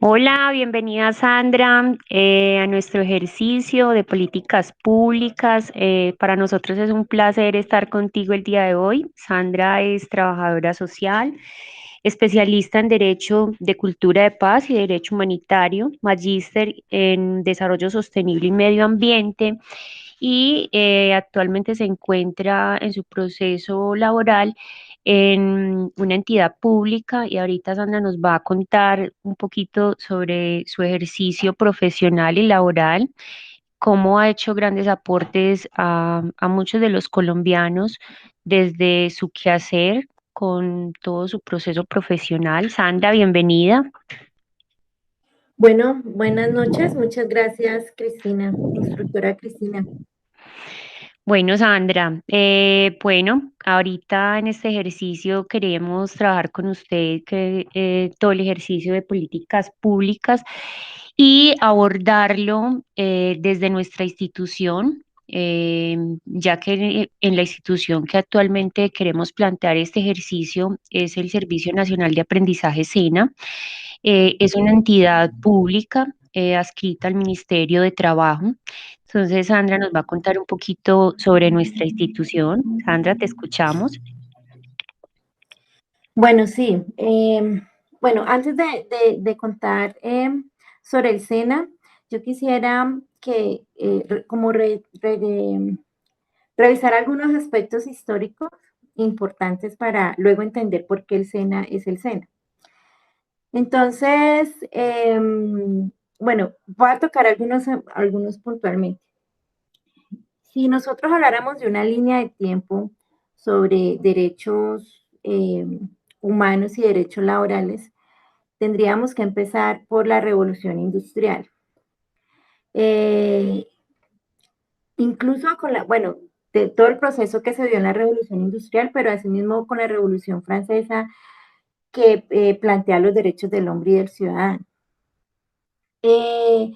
Hola, bienvenida Sandra a nuestro ejercicio de políticas públicas. Para nosotros es un placer estar contigo el día de hoy. Sandra es trabajadora social, especialista en Derecho de Cultura de Paz y Derecho Humanitario, magíster en Desarrollo Sostenible y Medio Ambiente y actualmente se encuentra en su proceso laboral en una entidad pública y ahorita Sandra nos va a contar un poquito sobre su ejercicio profesional y laboral, cómo ha hecho grandes aportes a muchos de los colombianos desde su quehacer con todo su proceso profesional. Sandra, bienvenida. Bueno, buenas noches. Muchas gracias, Cristina, instructora Cristina. Bueno, Sandra, bueno, ahorita en este ejercicio queremos trabajar con usted todo el ejercicio de políticas públicas y abordarlo desde nuestra institución, ya que en la institución que actualmente queremos plantear este ejercicio es el Servicio Nacional de Aprendizaje SENA. Es una entidad pública adscrita al Ministerio de Trabajo. Entonces, Sandra nos va a contar un poquito sobre nuestra institución. Sandra, te escuchamos. Bueno, sí. Bueno, antes de contar sobre el SENA, yo quisiera que revisar algunos aspectos históricos importantes para luego entender por qué el SENA es el SENA. Entonces, bueno, voy a tocar algunos puntualmente. Si nosotros habláramos de una línea de tiempo sobre derechos humanos y derechos laborales, tendríamos que empezar por la revolución industrial. Eh, Incluso bueno, de todo el proceso que se dio en la revolución industrial, pero asimismo con la revolución francesa que plantea los derechos del hombre y del ciudadano. Eh,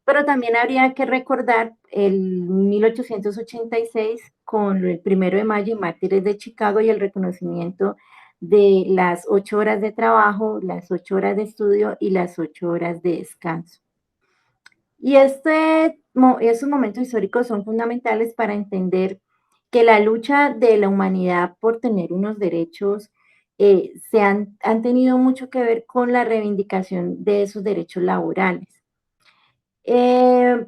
pero también habría que recordar el 1886 con el 1 de Mayo y Mártires de Chicago y el reconocimiento de las 8 horas de trabajo, las 8 horas de estudio y las 8 horas de descanso. Y esos momentos históricos son fundamentales para entender que la lucha de la humanidad por tener unos derechos han tenido mucho que ver con la reivindicación de esos derechos laborales. Eh,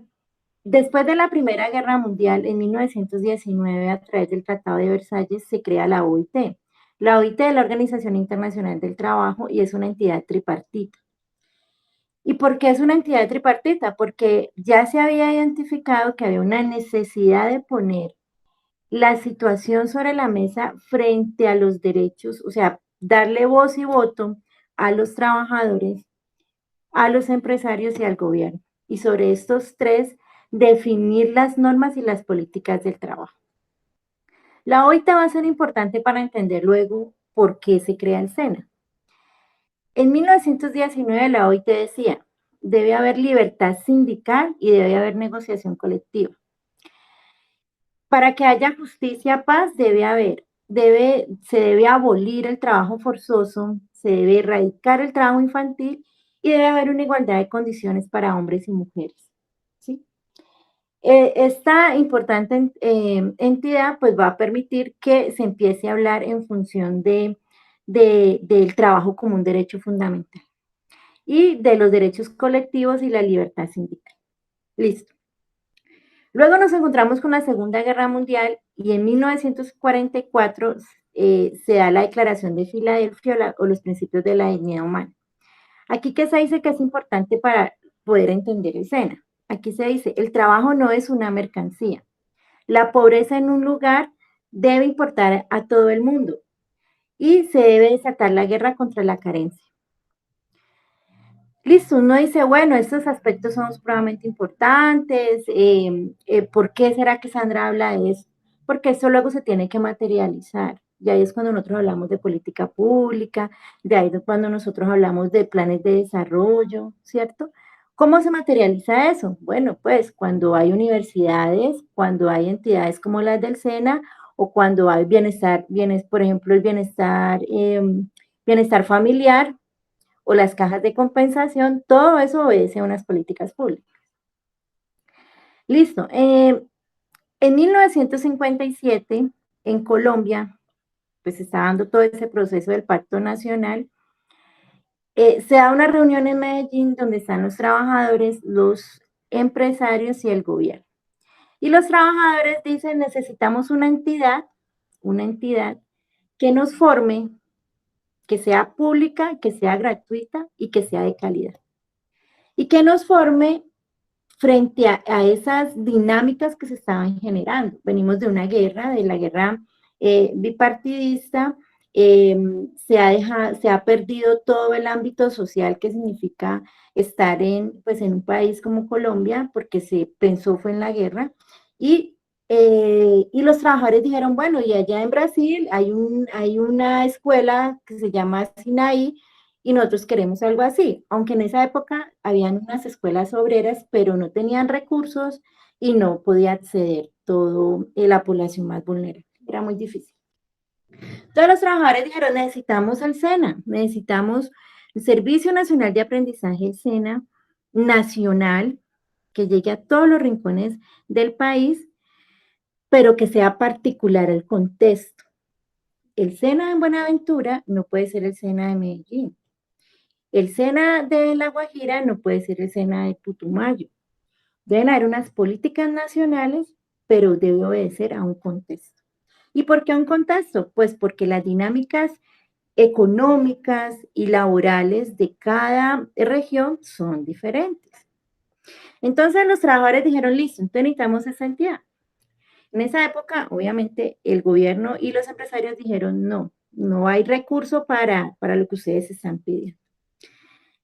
Después de la Primera Guerra Mundial, en 1919, a través del Tratado de Versalles, se crea la OIT. La OIT es la Organización Internacional del Trabajo y es una entidad tripartita. ¿Y por qué es una entidad tripartita? Porque ya se había identificado que había una necesidad de poner la situación sobre la mesa frente a los derechos, o sea, darle voz y voto a los trabajadores, a los empresarios y al gobierno. Y sobre estos tres, definir las normas y las políticas del trabajo. La OIT va a ser importante para entender luego por qué se crea el SENA. En 1919 la OIT decía, debe haber libertad sindical y debe haber negociación colectiva. Para que haya justicia, paz, se debe abolir el trabajo forzoso, se debe erradicar el trabajo infantil y debe haber una igualdad de condiciones para hombres y mujeres. ¿Sí? Esta importante entidad pues va a permitir que se empiece a hablar en función del trabajo como un derecho fundamental y de los derechos colectivos y la libertad sindical. Listo. Luego nos encontramos con la Segunda Guerra Mundial y en 1944 se da la Declaración de Filadelfia o los principios de la dignidad humana. Aquí que se dice que es importante para poder entender el SENA. Aquí se dice, el trabajo no es una mercancía. La pobreza en un lugar debe importar a todo el mundo y se debe desatar la guerra contra la carencia. Listo, uno dice, bueno, estos aspectos son supremamente importantes, ¿por qué será que Sandra habla de eso? Porque esto luego se tiene que materializar, y ahí es cuando nosotros hablamos de política pública, de ahí es cuando nosotros hablamos de planes de desarrollo, ¿cierto? ¿Cómo se materializa eso? Bueno, pues cuando hay universidades, cuando hay entidades como las del SENA, o cuando hay por ejemplo, el bienestar familiar, o las cajas de compensación, todo eso obedece a unas políticas públicas. Listo. En 1957, en Colombia, pues se está dando todo ese proceso del Pacto Nacional. Se da una reunión en Medellín donde están los trabajadores, los empresarios y el gobierno. Y los trabajadores dicen, necesitamos una entidad que nos forme, que sea pública, que sea gratuita y que sea de calidad. Y que nos forme frente a esas dinámicas que se estaban generando. Venimos de una guerra, de la guerra bipartidista, se ha perdido todo el ámbito social que significa estar pues, en un país como Colombia, porque se pensó fue en la guerra, y los trabajadores dijeron, bueno, y allá en Brasil hay una escuela que se llama Sinaí, y nosotros queremos algo así, aunque en esa época habían unas escuelas obreras, pero no tenían recursos y no podía acceder toda la población más vulnerable. Era muy difícil. Todos los trabajadores dijeron, necesitamos el SENA, necesitamos el Servicio Nacional de Aprendizaje SENA nacional, que llegue a todos los rincones del país, pero que sea particular el contexto. El SENA en Buenaventura no puede ser el SENA de Medellín. El SENA de La Guajira no puede ser el SENA de Putumayo. Deben haber unas políticas nacionales, pero debe obedecer a un contexto. ¿Y por qué a un contexto? Pues porque las dinámicas económicas y laborales de cada región son diferentes. Entonces los trabajadores dijeron, listo, entonces necesitamos esa entidad. En esa época, obviamente, el gobierno y los empresarios dijeron, no, no hay recurso para lo que ustedes están pidiendo.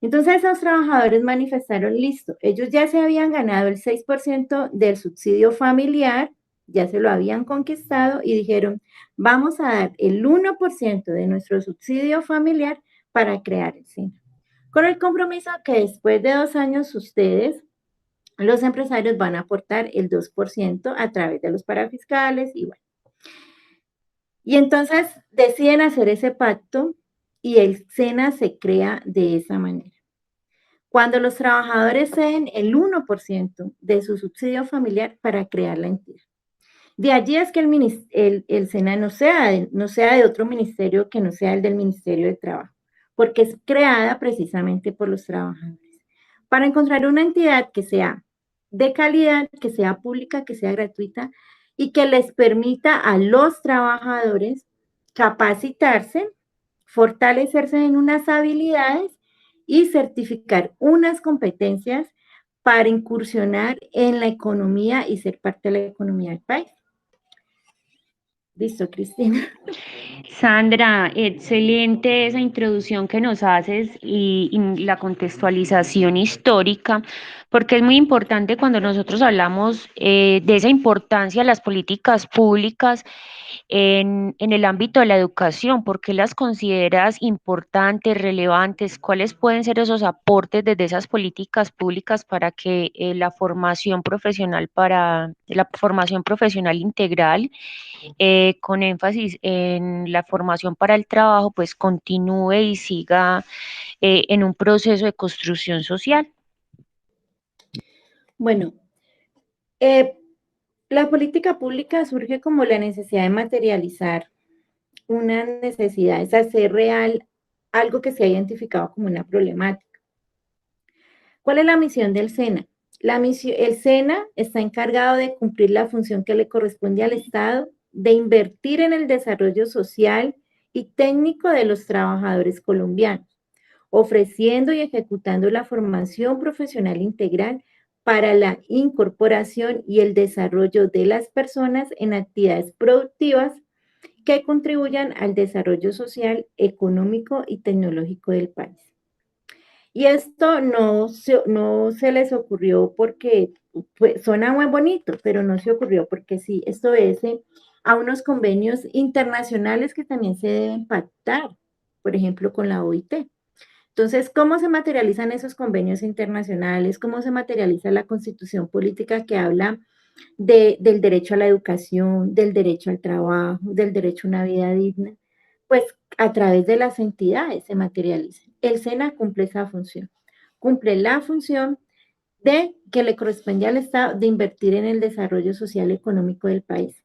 Entonces esos trabajadores manifestaron, listo, ellos ya se habían ganado el 6% del subsidio familiar, ya se lo habían conquistado y dijeron, vamos a dar el 1% de nuestro subsidio familiar para crear el SENA. Con el compromiso que después de 2 años ustedes, los empresarios, van a aportar el 2% a través de los parafiscales y bueno. Y entonces deciden hacer ese pacto y el SENA se crea de esa manera. Cuando los trabajadores ceden el 1% de su subsidio familiar para crear la entidad. De allí es que el SENA no sea de otro ministerio que no sea el del Ministerio de Trabajo, porque es creada precisamente por los trabajadores. Para encontrar una entidad que sea de calidad, que sea pública, que sea gratuita y que les permita a los trabajadores capacitarse, fortalecerse en unas habilidades y certificar unas competencias para incursionar en la economía y ser parte de la economía del país. Listo, Cristina. Sandra, excelente esa introducción que nos haces y la contextualización histórica, porque es muy importante cuando nosotros hablamos de esa importancia de las políticas públicas en el ámbito de la educación. ¿Por qué las consideras importantes, relevantes? ¿Cuáles pueden ser esos aportes desde esas políticas públicas para que la formación profesional integral, con énfasis en la formación para el trabajo, pues continúe y siga en un proceso de construcción social? Bueno, la política pública surge como la necesidad de materializar una necesidad, es hacer real algo que se ha identificado como una problemática. ¿Cuál es la misión del SENA? El SENA está encargado de cumplir la función que le corresponde al Estado, de invertir en el desarrollo social y técnico de los trabajadores colombianos, ofreciendo y ejecutando la formación profesional integral para la incorporación y el desarrollo de las personas en actividades productivas que contribuyan al desarrollo social, económico y tecnológico del país. Y esto no se les ocurrió porque suena muy bonito, pero no se ocurrió porque sí, esto obedece a unos convenios internacionales que también se deben pactar, por ejemplo, con la OIT. Entonces, ¿cómo se materializan esos convenios internacionales? ¿Cómo se materializa la constitución política que habla del derecho a la educación, del derecho al trabajo, del derecho a una vida digna? Pues a través de las entidades se materializan. el SENA cumple esa función. Cumple la función de que le corresponde al Estado de invertir en el desarrollo social y económico del país.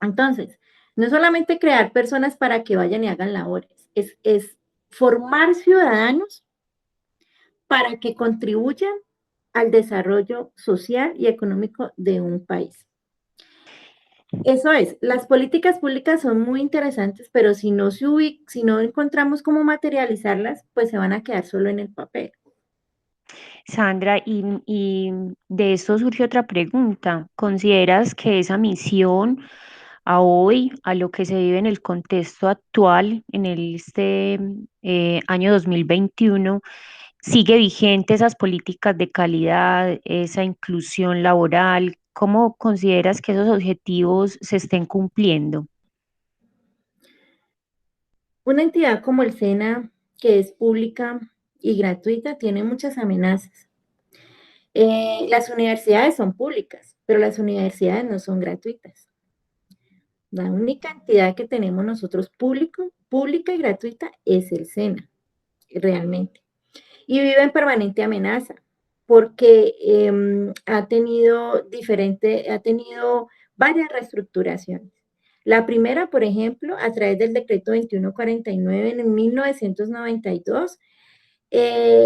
Entonces, no solamente crear personas para que vayan y hagan labores, es formar ciudadanos para que contribuyan al desarrollo social y económico de un país. Eso es, las políticas públicas son muy interesantes, pero si no encontramos cómo materializarlas, pues se van a quedar solo en el papel. Sandra, y de esto surge otra pregunta. ¿Consideras que esa misión a hoy, a lo que se vive en el contexto actual, en este año 2021, sigue vigente esas políticas de calidad, esa inclusión laboral? ¿Cómo consideras que esos objetivos se estén cumpliendo? Una entidad como el SENA, que es pública y gratuita, tiene muchas amenazas. Las universidades son públicas, pero las universidades no son gratuitas. La única entidad que tenemos nosotros pública y gratuita es el SENA, realmente. Y vive en permanente amenaza porque ha tenido varias reestructuraciones. La primera, por ejemplo, a través del decreto 2149 en 1992,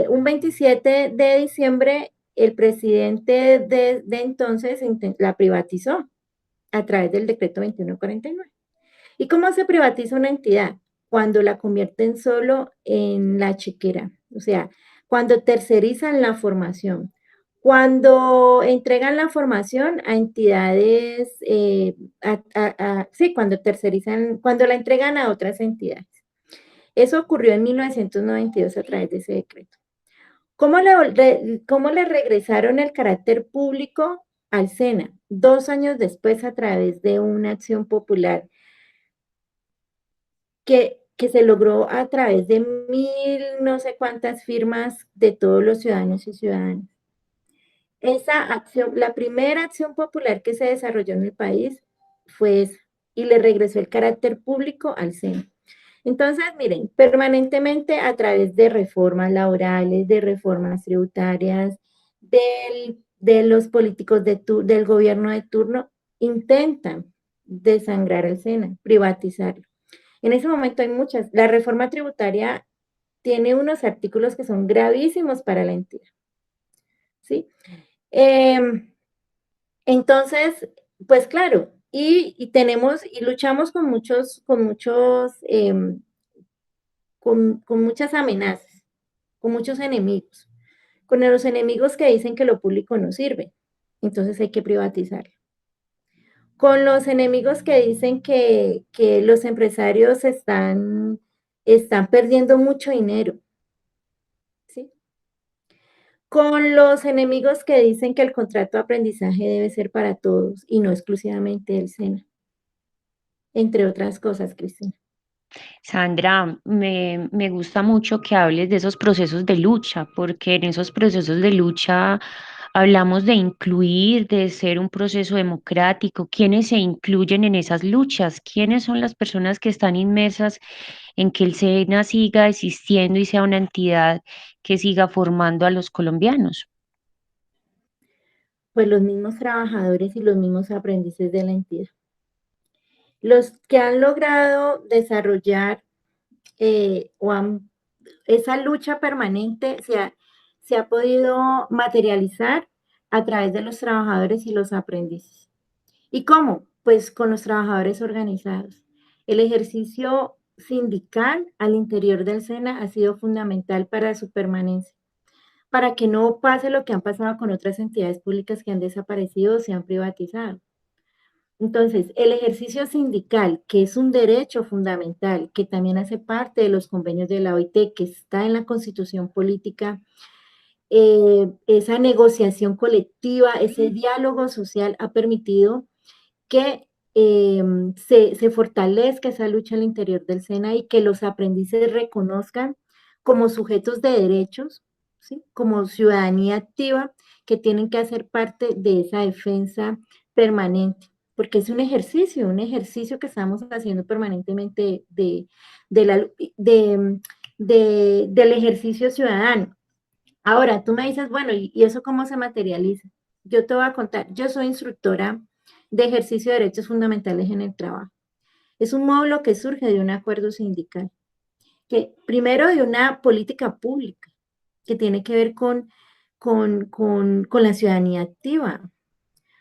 un 27 de diciembre, el presidente de entonces la privatizó a través del decreto 2149. ¿Y cómo se privatiza una entidad? Cuando la convierten solo en la chequera, o sea, cuando tercerizan la formación, cuando entregan la formación a entidades, sí, cuando tercerizan, cuando la entregan a otras entidades. Eso ocurrió en 1992 a través de ese decreto. ¿Cómo le regresaron el carácter público al SENA? 2 años después, a través de una acción popular que se logró a través de no sé cuántas firmas de todos los ciudadanos y ciudadanas. Esa acción, la primera acción popular que se desarrolló en el país fue esa, y le regresó el carácter público al SENA. Entonces, miren, permanentemente a través de reformas laborales, de reformas tributarias, de los políticos del gobierno de turno, intentan desangrar al SENA, privatizarlo. En ese momento hay muchas. La reforma tributaria tiene unos artículos que son gravísimos para la entidad, ¿sí? Eh, entonces, pues claro, y luchamos con muchas amenazas, con muchos enemigos, con los enemigos que dicen que lo público no sirve, entonces hay que privatizarlo. Con los enemigos que dicen que los empresarios están perdiendo mucho dinero, ¿sí? Con los enemigos que dicen que el contrato de aprendizaje debe ser para todos y no exclusivamente del SENA, entre otras cosas, Cristina. Sandra, me gusta mucho que hables de esos procesos de lucha, porque en esos procesos de lucha hablamos de incluir, de ser un proceso democrático. ¿Quiénes se incluyen en esas luchas? ¿Quiénes son las personas que están inmersas en que el SENA siga existiendo y sea una entidad que siga formando a los colombianos? Pues los mismos trabajadores y los mismos aprendices de la entidad. Los que han logrado desarrollar esa lucha permanente se ha podido materializar a través de los trabajadores y los aprendices. ¿Y cómo? Pues con los trabajadores organizados. El ejercicio sindical al interior del SENA ha sido fundamental para su permanencia, para que no pase lo que han pasado con otras entidades públicas que han desaparecido o se han privatizado. Entonces, el ejercicio sindical, que es un derecho fundamental, que también hace parte de los convenios de la OIT, que está en la Constitución política, esa negociación colectiva, ese diálogo social ha permitido que se fortalezca esa lucha al interior del SENA y que los aprendices reconozcan como sujetos de derechos, ¿sí? Como ciudadanía activa, que tienen que hacer parte de esa defensa permanente, porque es un ejercicio que estamos haciendo permanentemente de del ejercicio ciudadano. Ahora, tú me dices, bueno, ¿y eso cómo se materializa? Yo te voy a contar, yo soy instructora de ejercicio de derechos fundamentales en el trabajo. Es un módulo que surge de un acuerdo sindical, que primero de una política pública, que tiene que ver con la ciudadanía activa,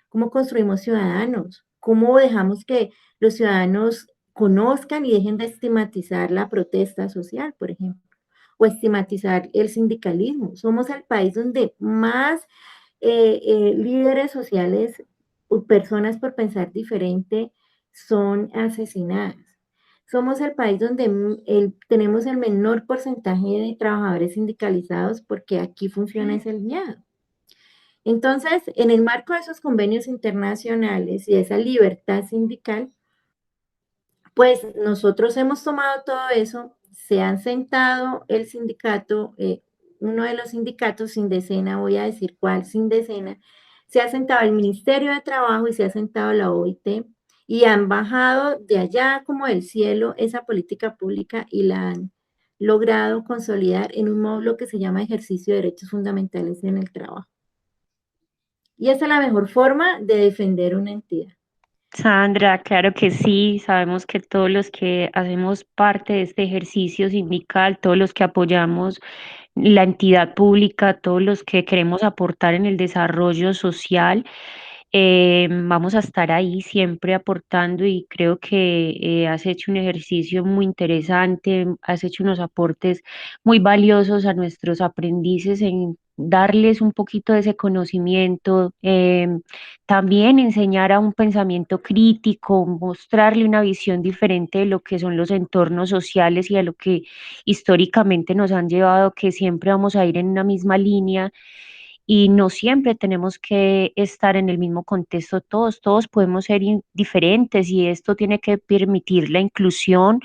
cómo construimos ciudadanos, cómo dejamos que los ciudadanos conozcan y dejen de estigmatizar la protesta social, por ejemplo, o estigmatizar el sindicalismo. Somos el país donde más líderes sociales o personas por pensar diferente son asesinadas. Somos el país donde tenemos el menor porcentaje de trabajadores sindicalizados porque aquí funciona es el miedo. Entonces, en el marco de esos convenios internacionales y esa libertad sindical, pues nosotros hemos tomado todo eso, se han sentado el sindicato, uno de los sindicatos, Sindecena, voy a decir cuál, Sindecena, se ha sentado el Ministerio de Trabajo y se ha sentado la OIT y han bajado de allá como del cielo esa política pública y la han logrado consolidar en un módulo que se llama Ejercicio de Derechos Fundamentales en el Trabajo. Y esa es la mejor forma de defender una entidad. Sandra, claro que sí, sabemos que todos los que hacemos parte de este ejercicio sindical, todos los que apoyamos la entidad pública, todos los que queremos aportar en el desarrollo social, vamos a estar ahí siempre aportando y creo que has hecho un ejercicio muy interesante, has hecho unos aportes muy valiosos a nuestros aprendices en darles un poquito de ese conocimiento, también enseñar a un pensamiento crítico, mostrarle una visión diferente de lo que son los entornos sociales y a lo que históricamente nos han llevado, que siempre vamos a ir en una misma línea y no siempre tenemos que estar en el mismo contexto todos, todos podemos ser diferentes y esto tiene que permitir la inclusión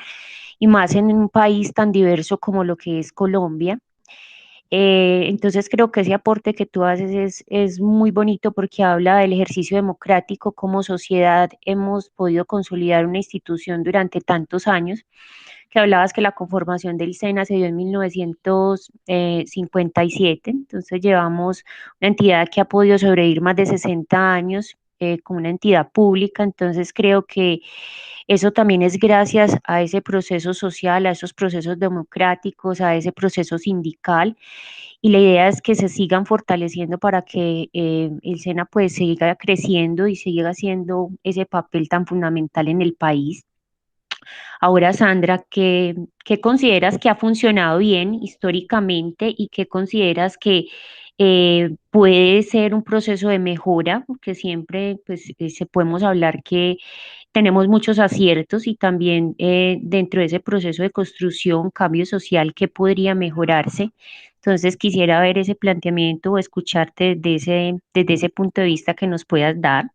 y más en un país tan diverso como lo que es Colombia. Entonces creo que ese aporte que tú haces es muy bonito porque habla del ejercicio democrático, como sociedad hemos podido consolidar una institución durante tantos años, que hablabas que la conformación del SENA se dio en 1957, entonces llevamos una entidad que ha podido sobrevivir más de 60 años como una entidad pública, entonces creo que eso también es gracias a ese proceso social, a esos procesos democráticos, a ese proceso sindical y la idea es que se sigan fortaleciendo para que el SENA pues siga creciendo y siga haciendo ese papel tan fundamental en el país. Ahora, Sandra, ¿qué consideras que ha funcionado bien históricamente y qué consideras que puede ser un proceso de mejora? Porque siempre pues, se podemos hablar que tenemos muchos aciertos y también dentro de ese proceso de construcción, cambio social, ¿qué podría mejorarse? Entonces quisiera ver ese planteamiento o escucharte desde ese punto de vista que nos puedas dar.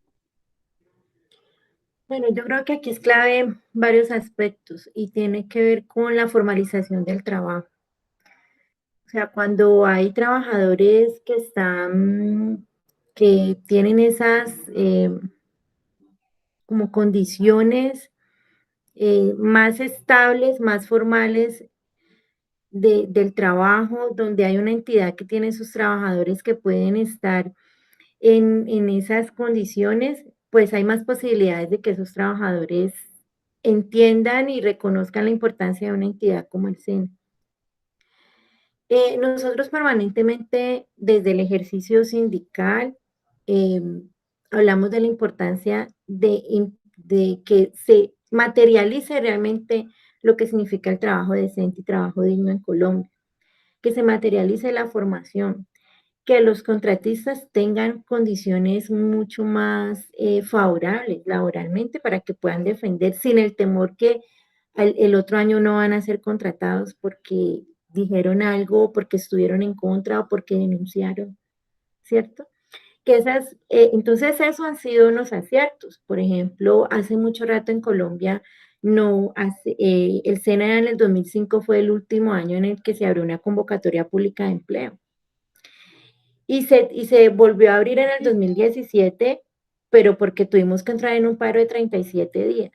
Bueno, yo creo que aquí es clave varios aspectos y tiene que ver con la formalización del trabajo. O sea, cuando hay trabajadores que están, que tienen esas como condiciones más estables, más formales del trabajo, donde hay una entidad que tiene sus trabajadores que pueden estar en esas condiciones, pues hay más posibilidades de que esos trabajadores entiendan y reconozcan la importancia de una entidad como el SENA. Nosotros permanentemente desde el ejercicio sindical eh, hablamos de la importancia de que se materialice realmente lo que significa el trabajo decente y trabajo digno en Colombia, que se materialice la formación, que los contratistas tengan condiciones mucho más favorables laboralmente para que puedan defender sin el temor que el otro año no van a ser contratados porque dijeron algo, porque estuvieron en contra o porque denunciaron, ¿cierto? Que entonces eso han sido unos aciertos. Por ejemplo, hace mucho rato en Colombia, no el SENA en el 2005 fue el último año en el que se abrió una convocatoria pública de empleo. Y se volvió a abrir en el 2017, pero porque tuvimos que entrar en un paro de 37 días.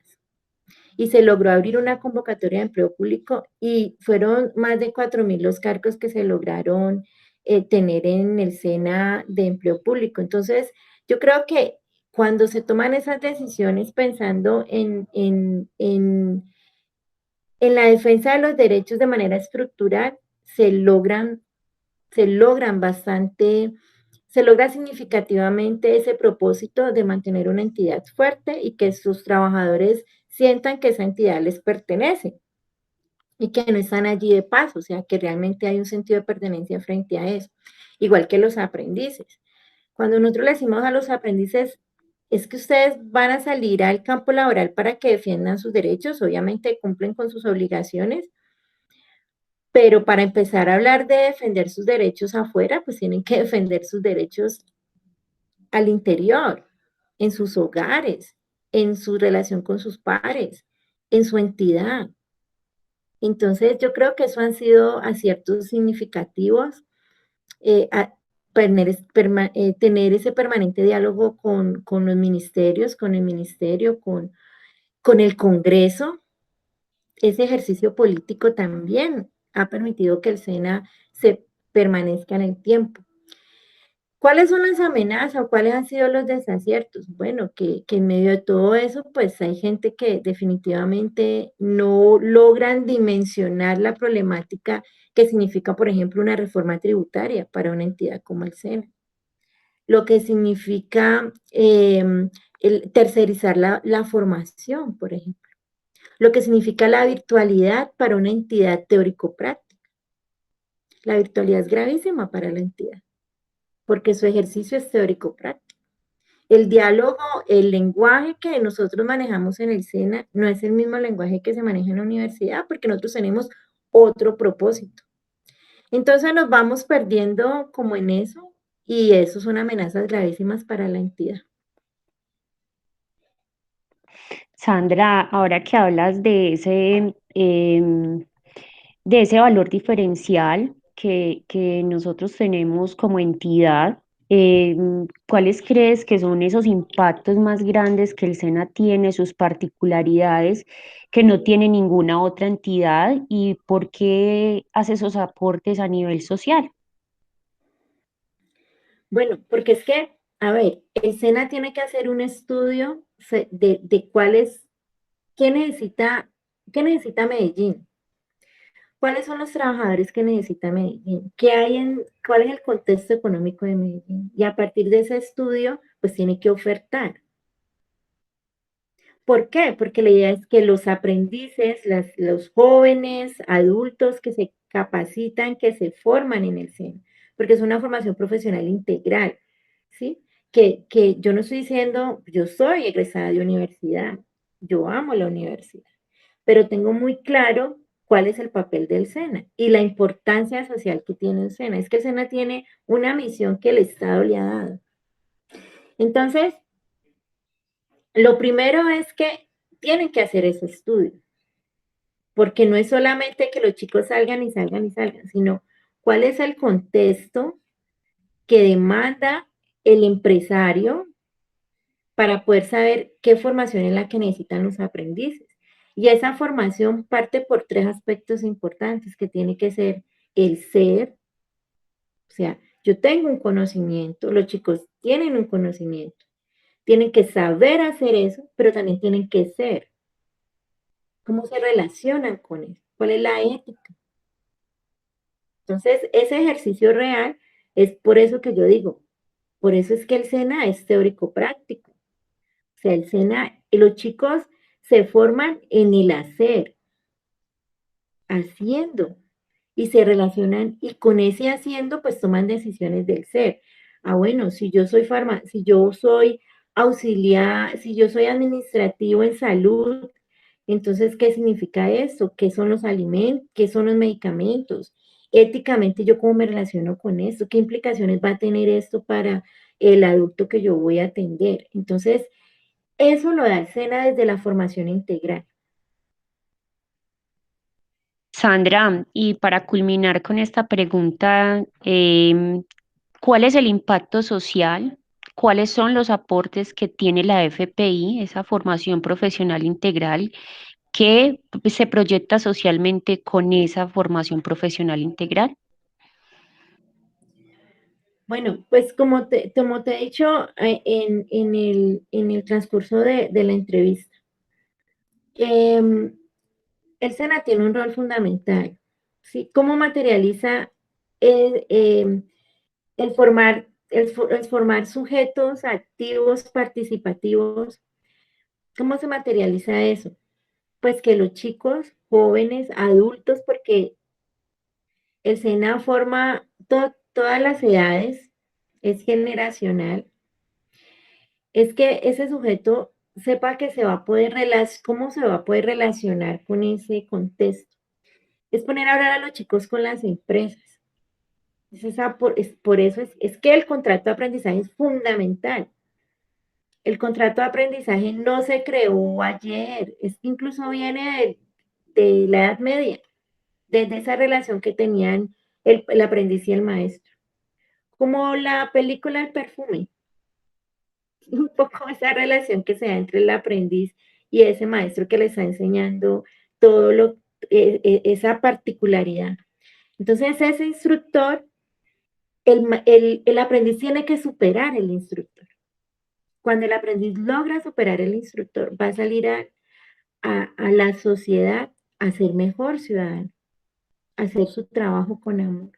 y se logró abrir una convocatoria de empleo público y fueron más de 4.000 los cargos que se lograron tener en el SENA de empleo público. Entonces, yo creo que cuando se toman esas decisiones pensando en la defensa de los derechos de manera estructural, se logran bastante, se logra significativamente ese propósito de mantener una entidad fuerte y que sus trabajadores sientan que esa entidad les pertenece y que no están allí de paso, o sea, que realmente hay un sentido de pertenencia frente a eso, igual que los aprendices. Cuando nosotros le decimos a los aprendices, es que ustedes van a salir al campo laboral para que defiendan sus derechos, obviamente cumplen con sus obligaciones, pero para empezar a hablar de defender sus derechos afuera, pues tienen que defender sus derechos al interior, en sus hogares, en su relación con sus pares, en su entidad. Entonces, yo creo que eso han sido aciertos significativos, a tener ese permanente diálogo con los ministerios, con el ministerio, con el Congreso. Ese ejercicio político también ha permitido que el SENA se permanezca en el tiempo. ¿Cuáles son las amenazas o cuáles han sido los desaciertos? Bueno, que en medio de todo eso, pues hay gente que definitivamente no logran dimensionar la problemática que significa, por ejemplo, una reforma tributaria para una entidad como el SENA. Lo que significa el tercerizar la formación, por ejemplo. Lo que significa la virtualidad para una entidad teórico-práctica. La virtualidad es gravísima para la entidad, porque su ejercicio es teórico-práctico. El diálogo, el lenguaje que nosotros manejamos en el SENA no es el mismo lenguaje que se maneja en la universidad, porque nosotros tenemos otro propósito. Entonces nos vamos perdiendo como en eso, y eso son amenazas gravísimas para la entidad. Sandra, ahora que hablas de ese valor diferencial que nosotros tenemos como entidad, ¿cuáles crees que son esos impactos más grandes que el SENA tiene, sus particularidades que no tiene ninguna otra entidad y por qué hace esos aportes a nivel social? Bueno, porque es que, a ver, el SENA tiene que hacer un estudio de cuál es, qué necesita, qué necesita Medellín. ¿Cuáles son los trabajadores que necesita Medellín? ¿Cuál es el contexto económico de Medellín? Y a partir de ese estudio, pues tiene que ofertar. ¿Por qué? Porque la idea es que los aprendices, los jóvenes, adultos que se capacitan, que se forman en el SENA, porque es una formación profesional integral, ¿sí? Que yo no estoy diciendo, yo soy egresada de universidad, yo amo la universidad, pero tengo muy claro cuál es el papel del SENA y la importancia social que tiene el SENA. Es que el SENA tiene una misión que el Estado le ha dado. Entonces, lo primero es que tienen que hacer ese estudio, porque no es solamente que los chicos salgan y salgan y salgan, sino cuál es el contexto que demanda el empresario para poder saber qué formación es la que necesitan los aprendices. Y esa formación parte por tres aspectos importantes, que tiene que ser el ser, o sea, yo tengo un conocimiento, los chicos tienen un conocimiento, tienen que saber hacer eso, pero también tienen que ser. ¿Cómo se relacionan con eso? ¿Cuál es la ética? Entonces, ese ejercicio real es por eso que yo digo, por eso es que el SENA es teórico práctico. O sea, el SENA, los chicos se forman en el hacer, haciendo, y se relacionan, y con ese haciendo, pues toman decisiones del ser. Ah, bueno, si yo soy auxiliar, si yo soy administrativo en salud, entonces, ¿qué significa esto? ¿Qué son los alimentos? ¿Qué son los medicamentos? Éticamente, ¿yo cómo me relaciono con esto? ¿Qué implicaciones va a tener esto para el adulto que yo voy a atender? Entonces, eso lo da el SENA desde la formación integral. Sandra, y para culminar con esta pregunta, ¿cuál es el impacto social? ¿Cuáles son los aportes que tiene la FPI, esa formación profesional integral? ¿Qué se proyecta socialmente con esa formación profesional integral? Bueno, pues como te he dicho en el transcurso de la entrevista, em, el SENA tiene un rol fundamental, ¿sí? ¿Cómo materializa el formar, el formar sujetos activos, participativos? ¿Cómo se materializa eso? Pues que los chicos, jóvenes, adultos, porque el SENA forma todas las edades, es generacional, es que ese sujeto sepa que se va a poder cómo se va a poder relacionar con ese contexto. Es poner a hablar a los chicos con las empresas. Por eso es que el contrato de aprendizaje es fundamental. El contrato de aprendizaje no se creó ayer, es que incluso viene de la Edad Media, desde esa relación que tenían el aprendiz y el maestro. Como la película El perfume, un poco esa relación que se da entre el aprendiz y ese maestro que le está enseñando todo esa particularidad. Entonces, ese instructor, el aprendiz tiene que superar el instructor. Cuando el aprendiz logra superar el instructor, va a salir a la sociedad a ser mejor ciudadano, a hacer su trabajo con amor,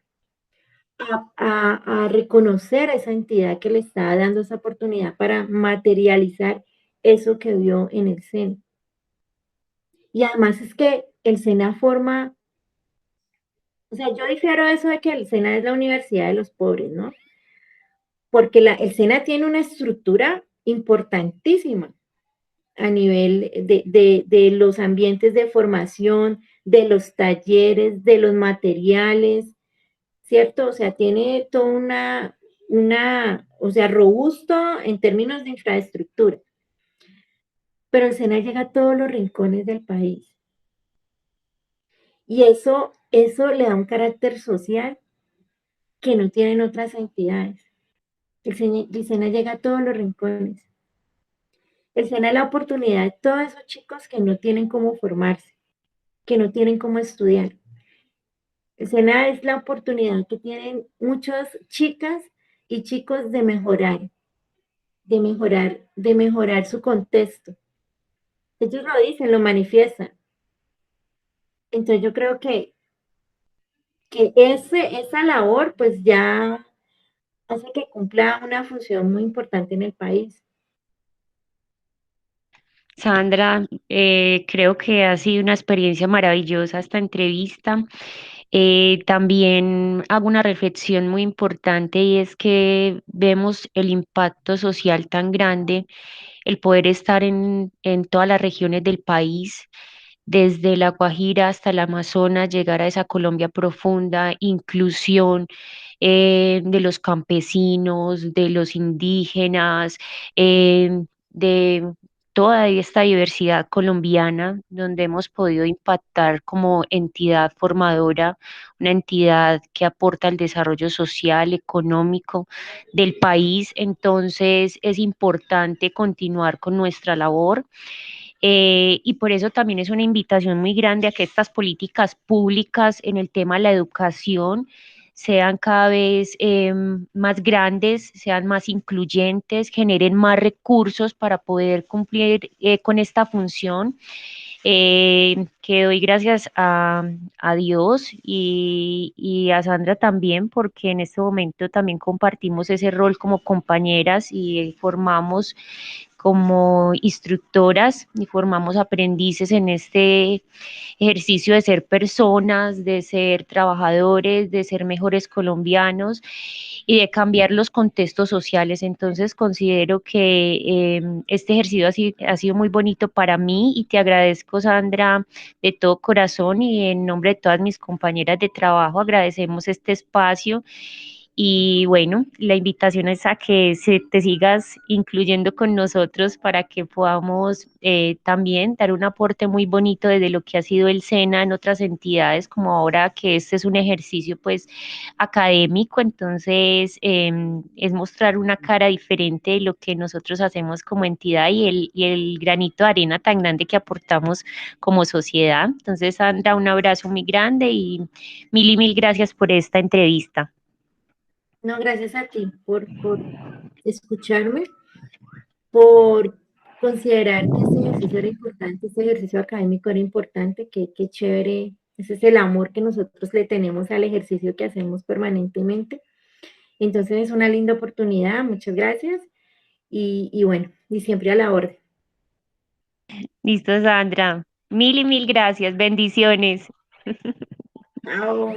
a reconocer a esa entidad que le está dando esa oportunidad para materializar eso que vio en el SENA. Y además es que el SENA forma, o sea, yo difiero de eso de que el SENA es la universidad de los pobres, ¿no? Porque el SENA tiene una estructura importantísima a nivel de los ambientes de formación, de los talleres, de los materiales, ¿cierto? O sea, tiene toda o sea, robusto en términos de infraestructura. Pero el SENA llega a todos los rincones del país. Y eso le da un carácter social que no tienen otras entidades. El SENA llega a todos los rincones. El SENA es la oportunidad de todos esos chicos que no tienen cómo formarse, que no tienen cómo estudiar. El SENA es la oportunidad que tienen muchas chicas y chicos de mejorar su contexto. Ellos lo dicen, lo manifiestan. Entonces yo creo que esa labor pues ya hace que cumpla una función muy importante en el país. Sandra, creo que ha sido una experiencia maravillosa esta entrevista. También hago una reflexión muy importante y es que vemos el impacto social tan grande, el poder estar en todas las regiones del país, desde La Guajira hasta el Amazonas, llegar a esa Colombia profunda, inclusión de los campesinos, de los indígenas, de toda esta diversidad colombiana, donde hemos podido impactar como entidad formadora, una entidad que aporta al desarrollo social, económico del país. Entonces es importante continuar con nuestra labor. Y por eso también es una invitación muy grande a que estas políticas públicas en el tema de la educación sean cada vez más grandes, sean más incluyentes, generen más recursos para poder cumplir con esta función. Que doy gracias a Dios y a Sandra también, porque en este momento también compartimos ese rol como compañeras y formamos como instructoras y formamos aprendices en este ejercicio de ser personas, de ser trabajadores, de ser mejores colombianos y de cambiar los contextos sociales. Entonces considero que este ejercicio ha sido muy bonito para mí y te agradezco, Sandra, de todo corazón y en nombre de todas mis compañeras de trabajo agradecemos este espacio Y bueno, la invitación es a que te sigas incluyendo con nosotros para que podamos también dar un aporte muy bonito desde lo que ha sido el SENA en otras entidades, como ahora que este es un ejercicio pues académico, entonces es mostrar una cara diferente de lo que nosotros hacemos como entidad y el granito de arena tan grande que aportamos como sociedad. Entonces, Sandra, un abrazo muy grande y mil gracias por esta entrevista. No, gracias a ti por escucharme, por considerar que este ejercicio era importante, este ejercicio académico era importante, que chévere. Ese es el amor que nosotros le tenemos al ejercicio que hacemos permanentemente. Entonces es una linda oportunidad, muchas gracias y bueno, y siempre a la orden. Listo, Sandra. Mil y mil gracias. Bendiciones. Chao.